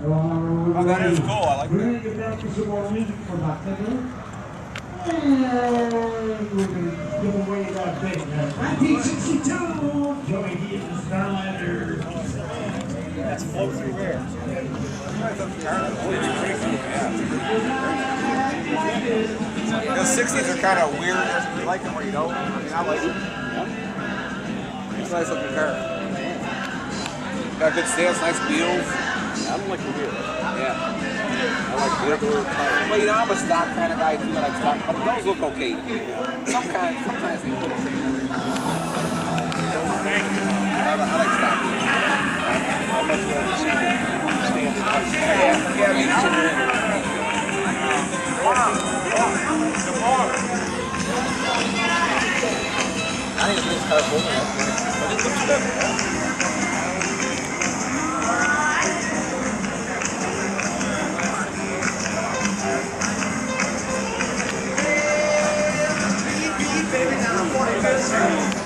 Oh, that is cool. I like We're that. going to get back to some more music for my finger. And we're going to give away that big 1962 Joey D and the Starlanders. That's flow through air. The 60s are kind of weird. You like them or you don't. I mean, I like them. It's a nice looking car. Got good stance, nice wheels. I don't like the wheel. Yeah. I like regular cars. Well, you know, I'm a stock kind of guy too. I like stock, but those look okay. Sometimes they look okay. I like stock. I'd much rather see the standard like Yeah, me too. I think this car's holding up, but it looks good. Baby, now I'm 40.